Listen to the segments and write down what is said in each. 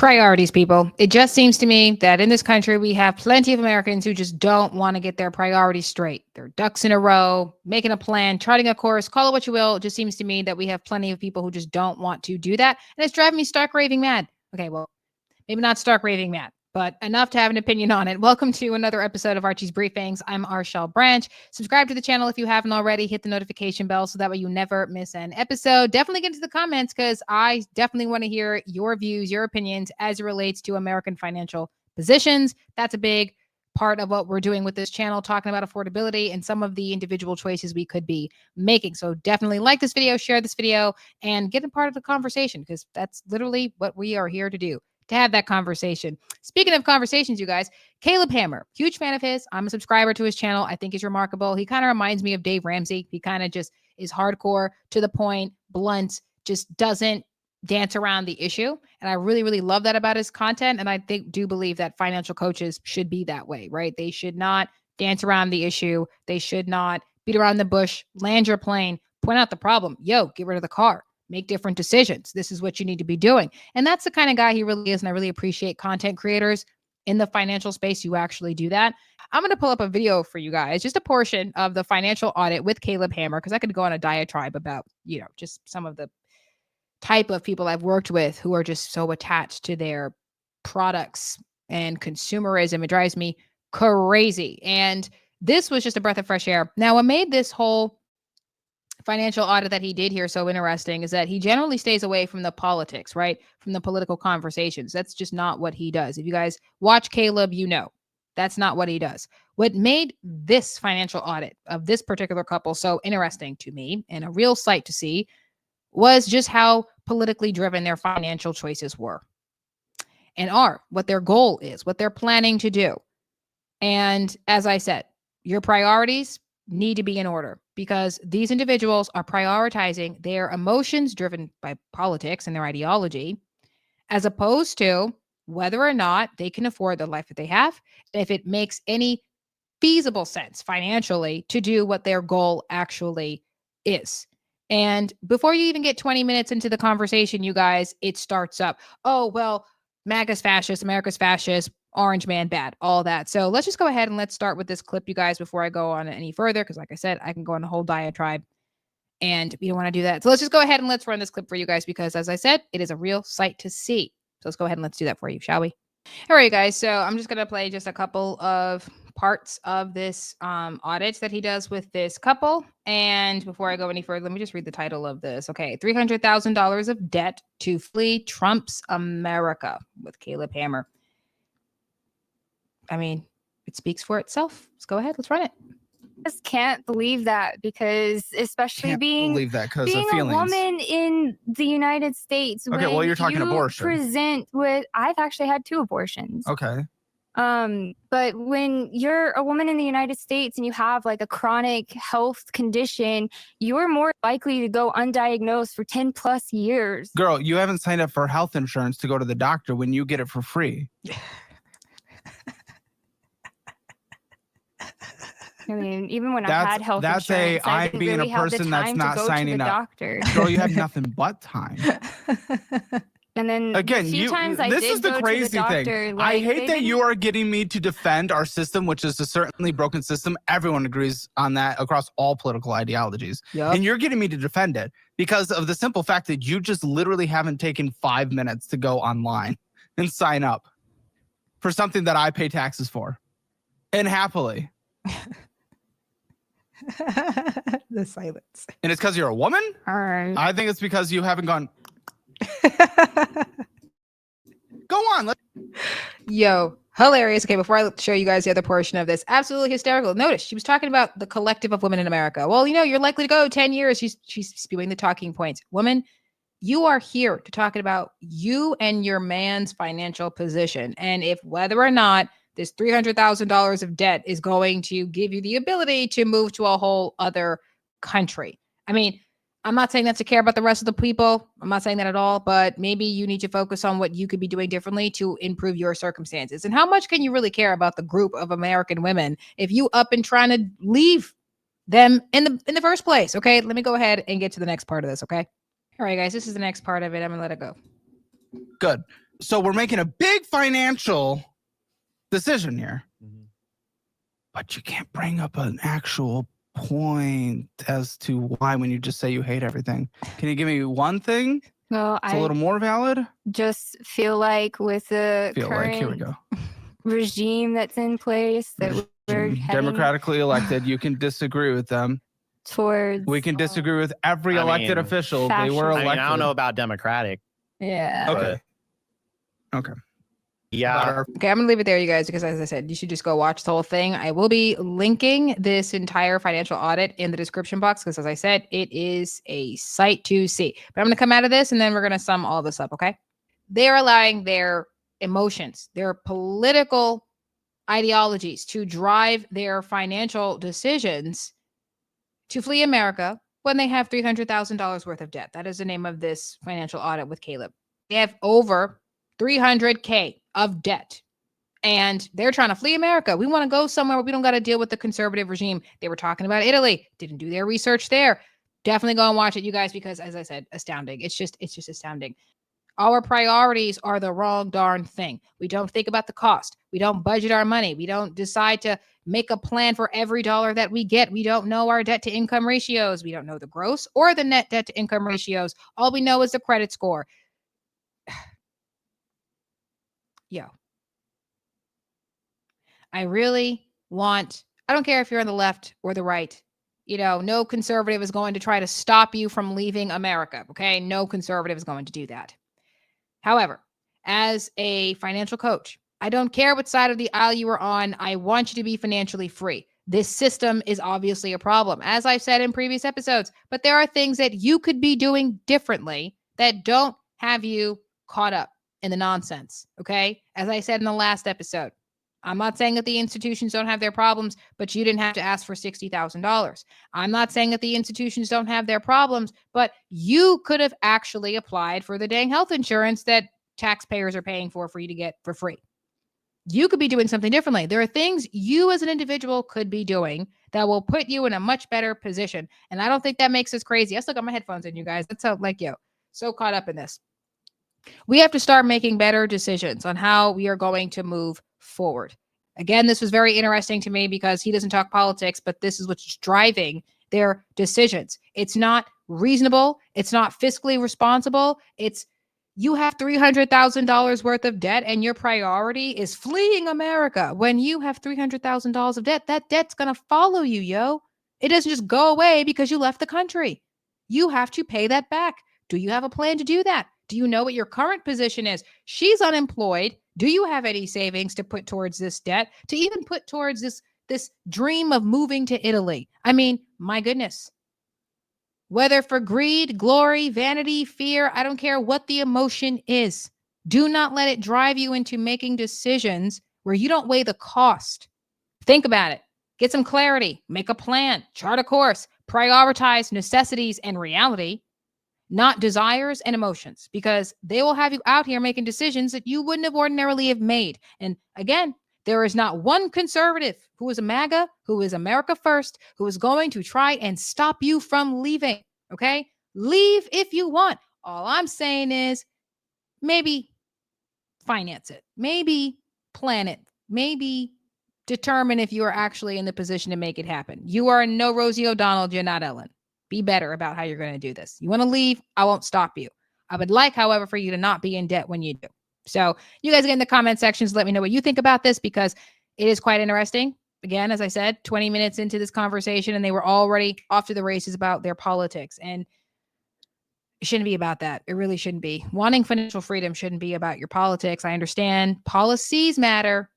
Priorities, people. It just seems to me that in this country, we have plenty of Americans who just don't want to get their priorities straight. They're ducks in a row, making a plan, charting a course, call it what you will. It just seems to me that we have plenty of people who just don't want to do that. And it's driving me stark raving mad. Okay, well, maybe not stark raving mad, but enough to have an opinion on it. Welcome to another episode of Archie's Briefings. I'm Arshel Branch. Subscribe to the channel if you haven't already. Hit the notification bell so that way you never miss an episode. Definitely get into the comments because I definitely want to hear your views, your opinions as it relates to American financial positions. That's a big part of what we're doing with this channel, talking about affordability and some of the individual choices we could be making. So definitely like this video, share this video, and get a part of the conversation because that's literally what we are here to do. To have that conversation. Speaking of conversations, you guys, Caleb Hammer, huge fan of his. I'm a subscriber to his channel. I think he's remarkable. He kind of reminds me of Dave Ramsey. He kind of just is hardcore, to the point, blunt, just doesn't dance around the issue. And I really, really love that about his content. And I do believe that financial coaches should be that way, right? They should not dance around the issue. They should not beat around the bush, land your plane, point out the problem. Yo, get rid of the car. Make different decisions. This is what you need to be doing. And that's the kind of guy he really is. And I really appreciate content creators in the financial space who actually do that. I'm going to pull up a video for you guys, just a portion of the financial audit with Caleb Hammer, because I could go on a diatribe about, just some of the type of people I've worked with who are just so attached to their products and consumerism. It drives me crazy. And this was just a breath of fresh air. Now, what made this whole financial audit that he did here so interesting is that he generally stays away from the politics, right? From the political conversations. That's just not what he does. If you guys watch Caleb, that's not what he does. What made this financial audit of this particular couple so interesting to me and a real sight to see was just how politically driven their financial choices were and are, what their goal is, what they're planning to do. And as I said, your priorities need to be in order because these individuals are prioritizing their emotions driven by politics and their ideology, as opposed to whether or not they can afford the life that they have, if it makes any feasible sense financially to do what their goal actually is. And before you even get 20 minutes into the conversation, you guys, it starts up. Oh, well, MAGA's fascist, America's fascist, orange man bad, all that. So let's just go ahead and let's start with this clip, you guys, before I go on any further. Because like I said, I can go on a whole diatribe and we don't want to do that. So let's just go ahead and let's run this clip for you guys, because as I said, it is a real sight to see. So let's go ahead and let's do that for you, shall we? All right, guys. So I'm just going to play just a couple of parts of this audit that he does with this couple. And before I go any further, let me just read the title of this. Okay. $300,000 of debt to flee Trump's America with Caleb Hammer. I mean, it speaks for itself. Let's go ahead. Let's run it. Just can't believe that, because especially being a woman in the United States. Okay, well, you're talking abortion. I've actually had 2 abortions. Okay. But when you're a woman in the United States and you have like a chronic health condition, you're more likely to go undiagnosed for 10 plus years. Girl, you haven't signed up for health insurance to go to the doctor when you get it for free. I mean, even when I had health insurance, I didn't really have the time to go to the doctor. Girl, you have nothing but time. And then again, this is the crazy thing. Like, I hate that you are getting me to defend our system, which is a certainly broken system. Everyone agrees on that across all political ideologies. Yep. And you're getting me to defend it because of the simple fact that you just literally haven't taken 5 minutes to go online and sign up for something that I pay taxes for. And happily. The silence. And it's because you're a woman? All right. I think it's because you haven't gone. Go on. Yo, hilarious. Okay, before I show you guys the other portion of this, absolutely hysterical. Notice she was talking about the collective of women in America. Well, you're likely to go 10 years. She's spewing the talking points. Woman, you are here to talk about you and your man's financial position. And if whether or not this $300,000 of debt is going to give you the ability to move to a whole other country. I mean, I'm not saying that to care about the rest of the people. I'm not saying that at all, but maybe you need to focus on what you could be doing differently to improve your circumstances. And how much can you really care about the group of American women if you up and trying to leave them in the first place? Okay, let me go ahead and get to the next part of this, okay? All right, guys, this is the next part of it. I'm gonna let it go. Good. So we're making a big financial decision here, but you can't bring up an actual point as to why when you just say you hate everything. Can you give me one thing? Well, It's a little more valid. Just feel like with the current Here we go. regime that's in place that we're democratically elected. You can disagree with them. We can disagree with every elected official. They were elected. I don't know about democratic. Yeah. Okay. Yeah. Okay, I'm gonna leave it there, you guys, because as I said, you should just go watch the whole thing. I will be linking this entire financial audit in the description box because, as I said, it is a sight to see. But I'm gonna come out of this and then we're gonna sum all this up, okay? They're allowing their emotions, their political ideologies to drive their financial decisions to flee America when they have $300,000 worth of debt. That is the name of this financial audit with Caleb. They have over $300K of debt and they're trying to flee America. We want to go somewhere where we don't got to deal with the conservative regime. They were talking about Italy, didn't do their research there. Definitely go and watch it, you guys, because as I said, astounding. It's just astounding. Our priorities are the wrong darn thing. We don't think about the cost. We don't budget our money. We don't decide to make a plan for every dollar that we get. We don't know our debt to income ratios. We don't know the gross or the net debt to income ratios. All we know is the credit score. Yo, I really want, I don't care if you're on the left or the right, you know, no conservative is going to try to stop you from leaving America. Okay. No conservative is going to do that. However, as a financial coach, I don't care what side of the aisle you are on. I want you to be financially free. This system is obviously a problem, as I've said in previous episodes, but there are things that you could be doing differently that don't have you caught up in the nonsense. Okay. As I said in the last episode, I'm not saying that the institutions don't have their problems, but you didn't have to ask for $60,000. I'm not saying that the institutions don't have their problems, but you could have actually applied for the dang health insurance that taxpayers are paying for you to get for free. You could be doing something differently. There are things you as an individual could be doing that will put you in a much better position. And I don't think that makes us crazy. I still got my headphones in, you guys. That's how, like, yo, so caught up in this. We have to start making better decisions on how we are going to move forward. Again, this was very interesting to me because he doesn't talk politics, but this is what's driving their decisions. It's not reasonable. It's not fiscally responsible. It's you have $300,000 worth of debt and your priority is fleeing America. When you have $300,000 of debt, that debt's going to follow you, yo. It doesn't just go away because you left the country. You have to pay that back. Do you have a plan to do that? Do you know what your current position is? She's unemployed. Do you have any savings to put towards this debt, to even put towards this dream of moving to Italy? I mean, my goodness. Whether for greed, glory, vanity, fear, I don't care what the emotion is. Do not let it drive you into making decisions where you don't weigh the cost. Think about it. Get some clarity. Make a plan. Chart a course. Prioritize necessities and reality, not desires and emotions, because they will have you out here making decisions that you wouldn't have ordinarily have made. And again, there is not one conservative who is a MAGA, who is America first, who is going to try and stop you from leaving. Okay? Leave if you want. All I'm saying is maybe finance it, maybe plan it, maybe determine if you are actually in the position to make it happen. You are no Rosie O'Donnell. You're not Ellen. Be better about how you're going to do this. You want to leave? I won't stop you. I would like, however, for you to not be in debt when you do. So you guys get in the comment sections. Let me know what you think about this because it is quite interesting. Again, as I said, 20 minutes into this conversation and they were already off to the races about their politics. And it shouldn't be about that. It really shouldn't be. Wanting financial freedom shouldn't be about your politics. I understand policies matter,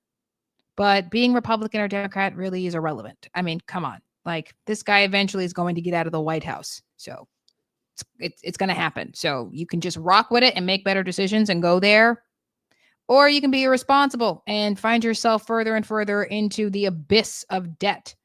but being Republican or Democrat really is irrelevant. I mean, come on. Like, this guy eventually is going to get out of the White House. So it's going to happen. So you can just rock with it and make better decisions and go there. Or you can be irresponsible and find yourself further and further into the abyss of debt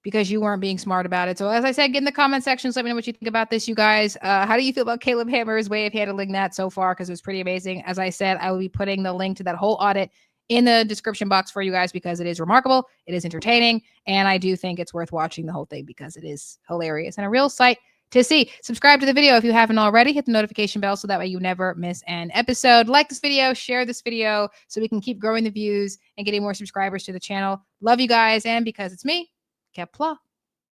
because you weren't being smart about it. So as I said, get in the comment sections. Let me know what you think about this, you guys. How do you feel about Caleb Hammer's way of handling that so far? Because it was pretty amazing. As I said, I will be putting the link to that whole audit in the description box for you guys because it is remarkable. It is entertaining. And I do think it's worth watching the whole thing because it is hilarious and a real sight to see. Subscribe to the video if you haven't already. Hit the notification bell so that way you never miss an episode. Like this video, share this video so we can keep growing the views and getting more subscribers to the channel. Love you guys, and because it's me, Kepler.